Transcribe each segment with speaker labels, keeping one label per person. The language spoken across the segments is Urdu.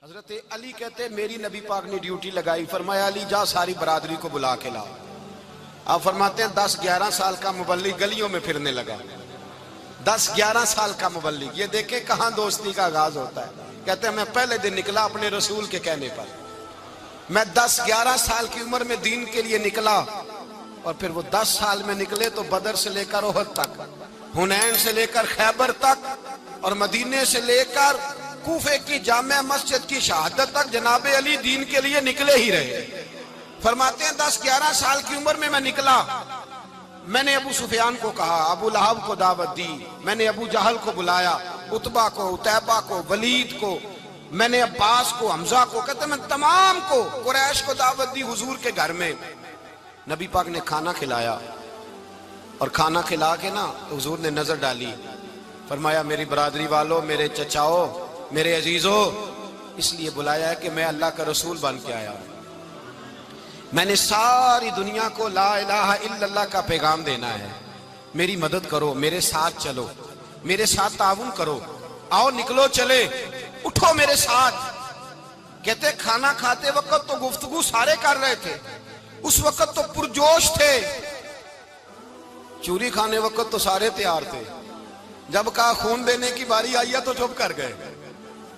Speaker 1: حضرت علی کہتے ہیں میری نبی پاک نے ڈیوٹی لگائی، فرمایا علی جا ساری برادری کو بلا کے لاؤ۔ آپ فرماتے ہیں 10-11 سال کا مبلغ گلیوں میں پھرنے لگا، 10-11 سال کا مبلغ، یہ دیکھیں کہاں دوستی کا آغاز ہوتا ہے۔ کہتے ہیں میں پہلے دن نکلا اپنے رسول کے کہنے پر، میں 10-11 سال کی عمر میں دین کے لیے نکلا، اور پھر وہ 10 سال میں نکلے تو بدر سے لے کر احد تک، حنین سے لے کر خیبر تک، اور مدینے سے لے کر کوفے کی جامع مسجد کی شہادت تک جناب علی دین کے لیے نکلے ہی رہے۔ فرماتے ہیں 10-11 سال کی عمر میں نکلا، میں نے ابو سفیان کو کہا، ابو لہب کو دعوت دی، میں نے ابو جہل کو بلایا، عتبہ کو، عتیبہ کو، ولید کو، میں نے عباس کو، حمزہ کو، کہتے ہیں میں تمام کو، قریش کو دعوت دی حضور کے گھر میں۔ نبی پاک نے کھانا کھلایا، اور کھانا کھلا کے نا حضور نے نظر ڈالی، فرمایا میری برادری والوں، میرے چچاؤ، میرے عزیزوں، اس لیے بلایا ہے کہ میں اللہ کا رسول بن کے آیا ہوں، میں نے ساری دنیا کو لا الہ الا اللہ کا پیغام دینا ہے، میری مدد کرو، میرے ساتھ چلو، میرے ساتھ تعاون کرو، آؤ نکلو چلے، اٹھو میرے ساتھ۔ کہتے کھانا کھاتے وقت تو گفتگو سارے کر رہے تھے، اس وقت تو پرجوش تھے، چوری کھانے وقت تو سارے تیار تھے، جب کہا خون دینے کی باری آئی ہے تو چپ کر گئے،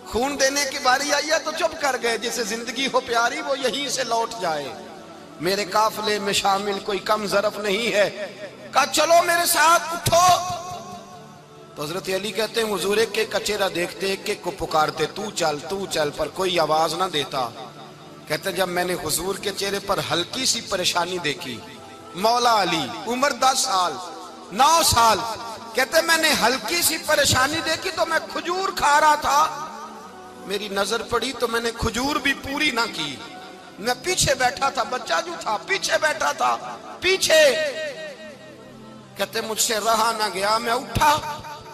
Speaker 1: خون دینے کی باری آئی ہے تو چپ کر گئے، جسے زندگی ہو پیاری وہ یہیں سے لوٹ جائے، میرے قافلے میں شامل کوئی کم ظرف نہیں ہے، کہا چلو میرے ساتھ اٹھو۔ تو حضرت علی کہتے ہیں حضور ایک ایک کا چہرہ دیکھتے، ایک ایک کو پکارتے، تو چل، پر کوئی آواز نہ دیتا۔ کہتے ہیں جب میں نے حضور کے چہرے پر ہلکی سی پریشانی دیکھی، مولا علی عمر 10 سال 9 سال، کہتے ہیں میں نے ہلکی سی پریشانی دیکھی تو میں کھجور کھا رہا تھا، میری نظر پڑی تو میں نے کھجور بھی پوری نہ کی، میں پیچھے بیٹھا تھا، بچہ جو تھا پیچھے بیٹھا تھا، پیچھے۔ کہتے مجھ سے رہا نہ گیا، میں اٹھا،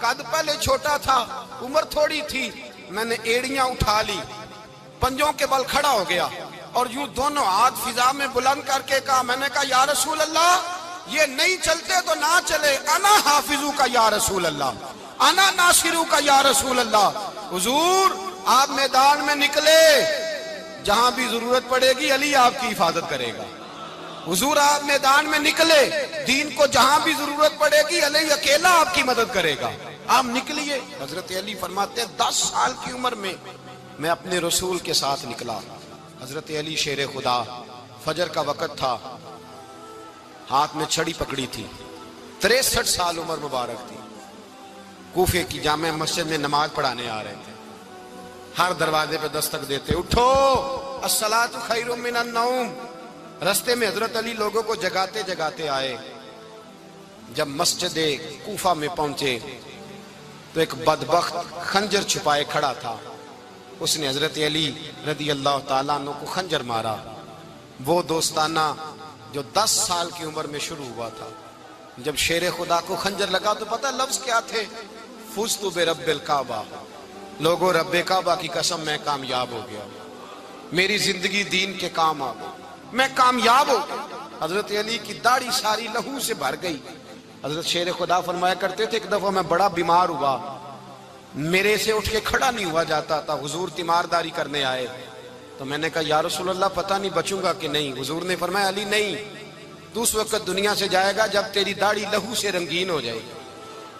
Speaker 1: قد پہلے چھوٹا تھا، عمر تھوڑی تھی، میں نے ایڑیاں اٹھا لی، پنجوں کے بل کھڑا ہو گیا، اور یوں دونوں ہاتھ فضا میں بلند کر کے کہا، میں نے کہا یا رسول اللہ یہ نہیں چلتے تو نہ چلے، انا حافظو کا یا رسول اللہ، انا ناصرو کا یا رسول اللہ۔ حضور آپ میدان میں نکلے، جہاں بھی ضرورت پڑے گی علی آپ کی حفاظت کرے گا۔ حضور آپ میدان میں نکلے، دین کو جہاں بھی ضرورت پڑے گی علی اکیلا آپ کی مدد کرے گا، آپ نکلیے۔ حضرت علی فرماتے ہیں 10 سال کی عمر میں اپنے رسول کے ساتھ نکلا۔ حضرت علی شیر خدا، فجر کا وقت تھا، ہاتھ میں چھڑی پکڑی تھی، 63 سال عمر مبارک تھی، کوفے کی جامع مسجد میں نماز پڑھانے آ رہے تھے، ہر دروازے پہ دستک دیتے، اٹھو الصلاۃ خیر من النوم۔ رستے میں حضرت علی لوگوں کو جگاتے جگاتے آئے، جب مسجد کوفہ میں پہنچے تو ایک بدبخت خنجر چھپائے کھڑا تھا، اس نے حضرت علی رضی اللہ تعالیٰ عنہ کو خنجر مارا، وہ دوستانہ جو 10 سال کی عمر میں شروع ہوا تھا۔ جب شیر خدا کو خنجر لگا تو پتہ لفظ کیا تھے؟ فزت برب الکعبہ، لوگوں رب کعبہ کی قسم میں کامیاب ہو گیا، میری زندگی دین کے کام آ گئی، میں کامیاب ہو گیا۔ حضرت علی کی داڑھی ساری لہو سے بھر گئی۔ حضرت شیر خدا فرمایا کرتے تھے ایک دفعہ میں بڑا بیمار ہوا، میرے سے اٹھ کے کھڑا نہیں ہوا جاتا تھا، حضور تیمارداری کرنے آئے تو میں نے کہا یا رسول اللہ پتہ نہیں بچوں گا کہ نہیں۔ حضور نے فرمایا علی نہیں، تو اس وقت دنیا سے جائے گا جب تیری داڑھی لہو سے رنگین ہو جائے گی۔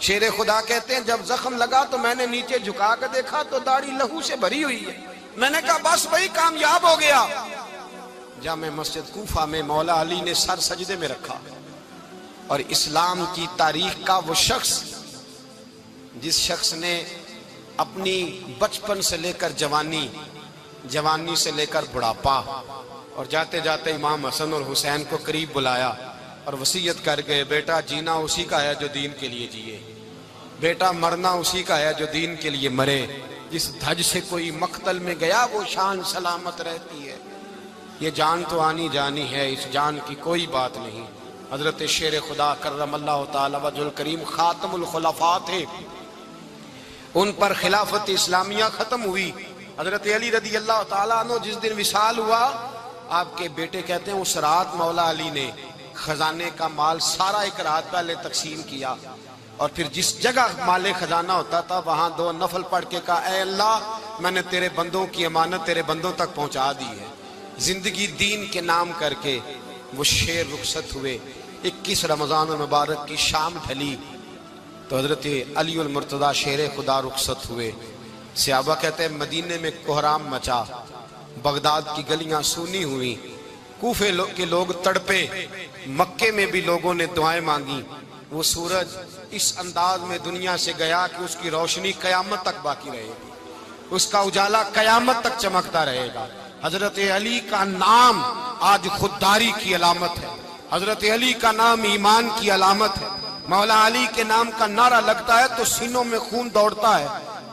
Speaker 1: شیر خدا کہتے ہیں جب زخم لگا تو میں نے نیچے جھکا کے دیکھا تو داڑھی لہو سے بھری ہوئی ہے، میں نے کہا بس وہی کامیاب ہو گیا۔ جامع مسجد کوفہ میں مولا علی نے سر سجدے میں رکھا، اور اسلام کی تاریخ کا وہ شخص جس شخص نے اپنی بچپن سے لے کر جوانی سے لے کر بڑھاپا، اور جاتے جاتے امام حسن اور حسین کو قریب بلایا اور وصیت کر گئے، بیٹا جینا اسی کا ہے جو دین کے لیے جیے، بیٹا مرنا اسی کا ہے جو دین کے لیے مرے، جس دھج سے کوئی مقتل میں گیا وہ شان سلامت رہتی ہے، یہ جان تو آنی جانی ہے، اس جان کی کوئی بات نہیں۔ حضرت شیر خدا کرم اللہ تعالی وجہ الکریم خاتم الخلفاء تھے، ان پر خلافت اسلامیہ ختم ہوئی۔ حضرت علی رضی اللہ تعالیٰ عنہ جس دن وصال ہوا، آپ کے بیٹے کہتے ہیں اس رات مولا علی نے خزانے کا مال سارا ایک رات پہلے تقسیم کیا، اور پھر جس جگہ مال خزانہ ہوتا تھا وہاں 2 نفل پڑھ کے کہا اے اللہ میں نے تیرے بندوں کی امانت تیرے بندوں تک پہنچا دی ہے. زندگی دین کے نام کر کے وہ شیر رخصت ہوئے. 21 رمضان المبارک کی شام ڈھلی تو حضرت علی المرتضیٰ شیر خدا رخصت ہوئے. صحابہ کہتے ہیں مدینے میں کوہرام مچا, بغداد کی گلیاں سونی ہوئی, کوفے کے لوگ تڑپے, مکے میں بھی لوگوں نے دعائیں مانگی. وہ سورج اس انداز میں دنیا سے گیا کہ اس کی روشنی قیامت تک باقی رہے گی, اس کا اجالا قیامت تک چمکتا رہے گا. حضرت علی کا نام آج خودداری کی علامت ہے, حضرت علی کا نام ایمان کی علامت ہے. مولا علی کے نام کا نعرہ لگتا ہے تو سینوں میں خون دوڑتا ہے,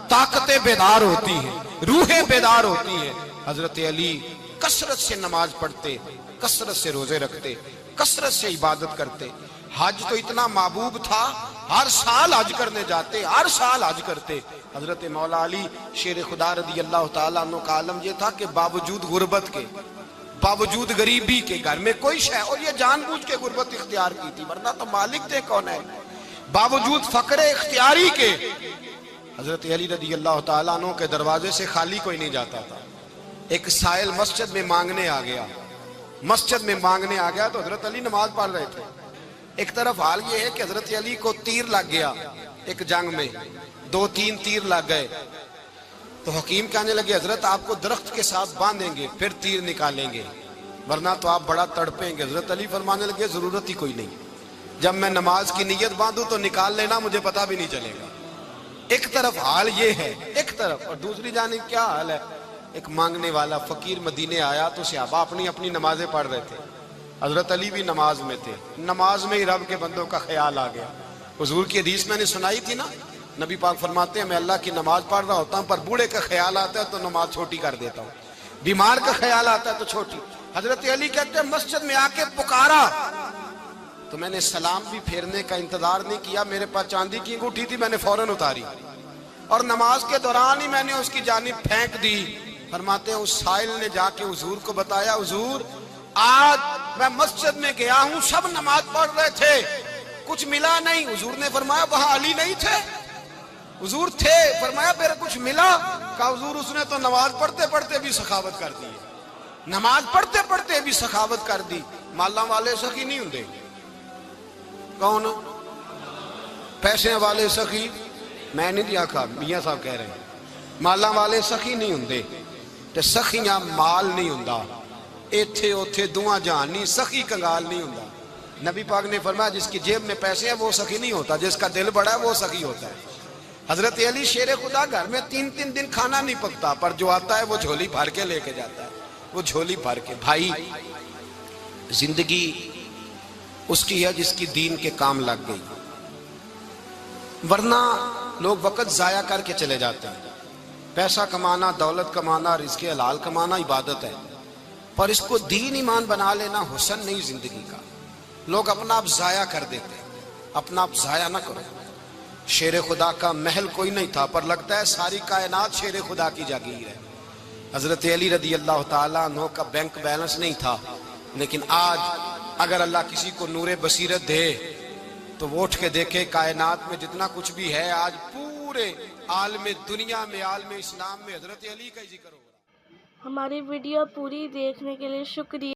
Speaker 1: طاقتیں بیدار ہوتی ہیں, روحیں بیدار ہوتی ہیں. حضرت علی کثرت سے نماز پڑھتے, کثرت سے روزے رکھتے, کثرت سے عبادت کرتے. حج تو اتنا محبوب تھا, ہر سال حج کرنے جاتے, ہر سال حج کرتے. حضرت مولا علی شیر خدا رضی اللہ تعالیٰ عنہ کا عالم یہ تھا کہ باوجود غربت کے, باوجود غریبی کے, گھر میں کوئی شے, اور یہ جان بوجھ کے غربت اختیار کی تھی ورنہ تو مالک تھے کون ہے, باوجود فقر اختیاری کے حضرت علی رضی اللہ تعالیٰ عنہ کے دروازے سے خالی کوئی نہیں جاتا تھا. ایک سائل مسجد میں مانگنے آ گیا, مسجد میں مانگنے آ گیا تو حضرت علی نماز پڑھ رہے تھے. ایک طرف حال یہ ہے کہ حضرت علی کو تیر لگ گیا ایک جنگ میں, 2-3 تیر لگ گئے تو حکیم کہنے لگے حضرت آپ کو درخت کے ساتھ باندھیں گے پھر تیر نکالیں گے ورنہ تو آپ بڑا تڑپیں گے. حضرت علی فرمانے لگے ضرورت ہی کوئی نہیں, جب میں نماز کی نیت باندھوں تو نکال لینا, مجھے پتہ بھی نہیں چلے گا. ایک طرف حال یہ ہے, ایک طرف, اور دوسری جانب کیا حال ہے, ایک مانگنے والا فقیر مدینے آیا تو صحابہ اپنی اپنی نمازیں پڑھ رہے تھے, حضرت علی بھی نماز میں تھے. نماز میں ہی رب کے بندوں کا خیال آ گیا. حضور کی حدیث میں نے سنائی تھی نا, نبی پاک فرماتے ہیں میں اللہ کی نماز پڑھ رہا ہوتا ہوں پر بوڑھے کا خیال آتا ہے تو نماز چھوٹی کر دیتا ہوں, بیمار کا خیال آتا ہے تو چھوٹی. حضرت علی کہتے ہیں مسجد میں آ کے پکارا تو میں نے سلام بھی پھیرنے کا انتظار نہیں کیا, میرے پاس چاندی کی انگوٹھی تھی, میں نے فوراً اتاری اور نماز کے دوران ہی میں نے اس کی جانب پھینک دی. فرماتے ہیں اس سائل نے جا کے حضور کو بتایا, حضور آج میں مسجد میں گیا ہوں, سب نماز پڑھ رہے تھے, کچھ ملا نہیں. حضور نے فرمایا وہاں علی نہیں تھے؟ حضور تھے. فرمایا پھر کچھ ملا؟ کہا حضور اس نے تو نماز پڑھتے پڑھتے بھی سخاوت کر دی, نماز پڑھتے پڑھتے بھی سخاوت کر دی. مالاں والے سخی نہیں ہوندے, کون پیسے والے سخی, میں نہیں دیا کہا, میاں صاحب کہہ رہے ہیں مالاں والے سخی نہیں ہوندے تے سخیاں مال نہیں ہوندا, ایتھے اوتھے دعا جہان نہیں, سخی کنگال نہیں ہوندا. نبی پاک نے فرمایا جس کی جیب میں پیسے ہیں وہ سخی نہیں ہوتا, جس کا دل بڑا ہے وہ سخی ہوتا ہے. حضرت علی شیر خدا گھر میں 3 دن کھانا نہیں پکتا پر جو آتا ہے وہ جھولی بھر کے لے کے جاتا ہے, وہ جھولی بھر کے. بھائی زندگی اس کی ہے جس کی دین کے کام لگ گئی, ورنہ لوگ وقت ضائع کر کے چلے جاتے ہیں. پیسہ کمانا, دولت کمانا, رزق حلال کمانا عبادت ہے پر اس کو دین ایمان بنا لینا حسن نہیں زندگی کا. لوگ اپنا آپ ضائع کر دیتے ہیں, اپنا آپ ضائع نہ کرو. شیر خدا کا محل کوئی نہیں تھا پر لگتا ہے ساری کائنات شیر خدا کی جاگیر ہے. حضرت علی رضی اللہ تعالیٰ عنہ کا بینک بیلنس نہیں تھا, لیکن آج اگر اللہ کسی کو نور بصیرت دے تو وہ اٹھ کے دیکھے کائنات میں جتنا کچھ بھی ہے آج پورے عالم دنیا میں, عالم اسلام میں حضرت علی کا ہی ذکر ہو رہا ہے.
Speaker 2: ہماری ویڈیو پوری دیکھنے کے لیے شکریہ.